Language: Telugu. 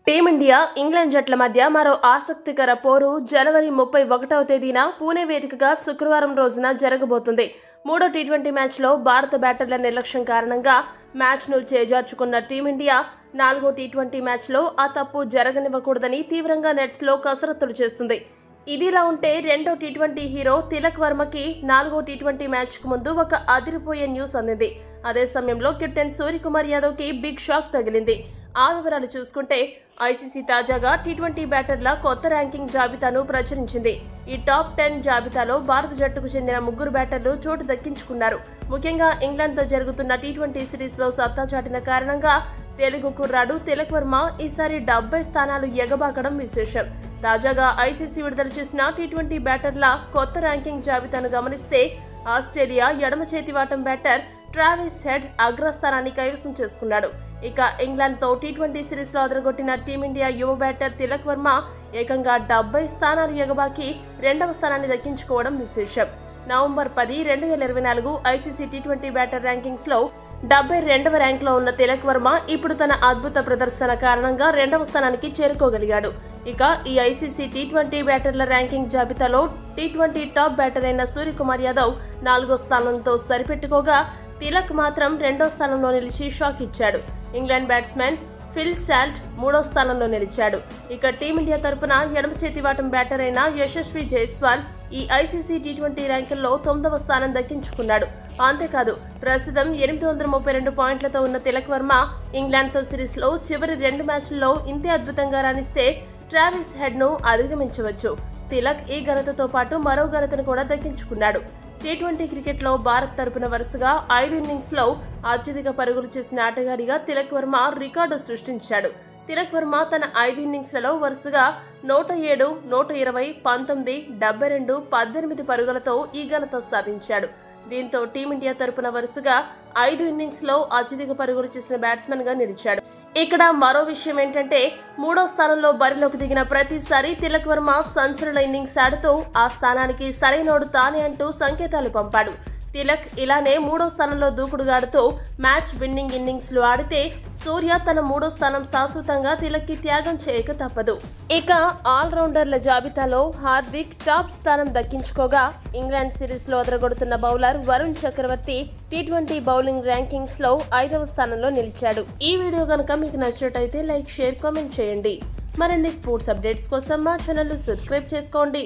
టీమిండియా ఇంగ్లాండ్ జట్ల మధ్య మరో ఆసక్తికర పోరు జనవరి 31వ తేదీన పూణే వేదికగా శుక్రవారం రోజున జరగబోతుంది. మూడో టీ20 మ్యాచ్లో భారత బ్యాటర్ల నిర్లక్ష్యం కారణంగా మ్యాచ్ను చేజార్చుకున్న టీమిండియా నాలుగో టీ20 మ్యాచ్లో ఆ తప్పు జరగనివ్వకూడదని తీవ్రంగా నెట్స్లో కసరత్తులు చేస్తుంది. ఇదిలా ఉంటే రెండో టీ20 హీరో తిలక్ వర్మకి నాలుగో టీ20 మ్యాచ్కు ముందు ఒక అదిరిపోయే న్యూస్ అందింది. అదే సమయంలో కెప్టెన్ సూర్యకుమార్ యాదవ్కి బిగ్ షాక్ తగిలింది. ఆ వివరాలు చూసుకుంటే ఐసీసీ తాజాగా టీ20 బ్యాటర్ల కొత్త ర్యాంకింగ్ జాబితాను ప్రచురించింది. ఈ టాప్ 10 జాబితాలో భారత జట్టుకు చెందిన 3 బ్యాటర్లు చోటు దక్కించుకున్నారు. ముఖ్యంగా ఇంగ్లాండ్తో జరుగుతున్న టీ20 సిరీస్లో సత్తా చాటిన కారణంగా తెలుగు కుర్రాడు తిలక్ వర్మ ఈసారి 70 స్థానాలు ఎగబాకడం విశేషం. తాజాగా ఐసీసీ విడుదల చేసిన టీ20 బ్యాటర్ల కొత్త ర్యాంకింగ్ జాబితాను గమనిస్తే ఆస్ట్రేలియా ఎడమ చేతివాటం బ్యాటర్ ట్రావిస్ హెడ్ అగ్రస్థానాన్ని కైవసం చేసుకున్నాడు. ఇక ఇంగ్లాండ్తో టీ20 సిరీస్లో అదరగొట్టిన టీమిండియా యువ బ్యాటర్ తిలక్ వర్మ ఏకంగా 70 స్థానాలు ఎగబాకి రెండవ స్థానాన్ని దక్కించుకోవడం విశేషం. November 10, 2024 ICC T20 batter rankings లో 72వ ర్యాంక్ లో ఉన్న తిలక్ వర్మ ఇప్పుడు తన అద్భుత ప్రదర్శన కారణంగా రెండవ స్థానానికి చేరుకోగలిగాడు. ఇక ఈ ఐసీసీ టీ20 బ్యాటర్ల ర్యాంకింగ్ జాబితాలో టీ20 టాప్ బ్యాటర్ అయిన సూర్యకుమార్ యాదవ్ 4వ స్థానంతో సరిపెట్టుకోగా తిలక్ మాత్రం 2వ స్థానంలో నిలిచి షాక్ ఇచ్చాడు. ఇంగ్లాండ్ బ్యాట్స్మెన్ ఫిల్ సాల్ట్ 3వ స్థానంలో నిలిచాడు. ఇక టీమిండియా తరపున ఎడమ చేతివాటం బ్యాటర్ అయిన యశస్వి జైస్వాల్ ఈ ఐసీసీ టీ20 ర్యాంకుల్లో 9వ స్థానం దక్కించుకున్నాడు. అంతేకాదు ప్రస్తుతం 832 పాయింట్లతో ఉన్న తిలక్ వర్మ ఇంగ్లాండ్తో సిరీస్లో చివరి 2 మ్యాచ్ల్లో ఇంతే అద్భుతంగా రాణిస్తే ట్రావిస్ హెడ్ ను అధిగమించవచ్చు. తిలక్ ఈ ఘనతతో పాటు మరో ఘనతను కూడా దక్కించుకున్నాడు. టీ20 క్రికెట్లో భారత్ తరపున వరుసగా 5 ఇన్నింగ్స్లో అత్యధిక పరుగులు చేసిన ఆటగాడిగా తిలక్ వర్మ రికార్డు సృష్టించాడు. తిలక్ వర్మ తన 5 ఇన్నింగ్స్లలో వరుసగా 107, 120, 19, 72, 18 పరుగులతో ఈ ఘనత సాధించాడు. దీంతో టీమిండియా తరపున వరుసగా 5 ఇన్నింగ్స్లో అత్యధిక పరుగులు చేసిన బ్యాట్స్మెన్ గా నిలిచాడు. ఇక్కడ మరో విషయం ఏంటంటే 3వ స్థానంలో బరిలోకి దిగిన ప్రతిసారి తిలక్ వర్మ సంచలన ఇన్నింగ్స్ ఆడుతూ ఆ స్థానానికి సరైనోడు తానే అంటూ సంకేతాలు పంపాడు. తిలక్ ఇలానే 3వ స్థానంలో దూకుడుగాడుతూ మ్యాచ్ విన్నింగ్ ఇన్నింగ్స్లు ఆడితే సూర్య తన 3వ స్థానం శాశ్వతంగా తిలక్కి త్యాగం చేయక తప్పదు. ఇక ఆల్రౌండర్ల జాబితాలో హార్దిక్ టాప్ స్థానం దక్కించుకోగా ఇంగ్లాండ్ సిరీస్లో అదరగొడుతున్న బౌలర్ వరుణ్ చక్రవర్తి టీ20 బౌలింగ్ ర్యాంకింగ్స్ లో 5వ స్థానంలో నిలిచాడు. ఈ వీడియో కనుక మీకు నచ్చినట్టయితే లైక్, షేర్, కామెంట్ చేయండి. మరిన్ని స్పోర్ట్స్ అప్డేట్స్ కోసం మా ఛానల్ ను సబ్స్క్రైబ్ చేసుకోండి.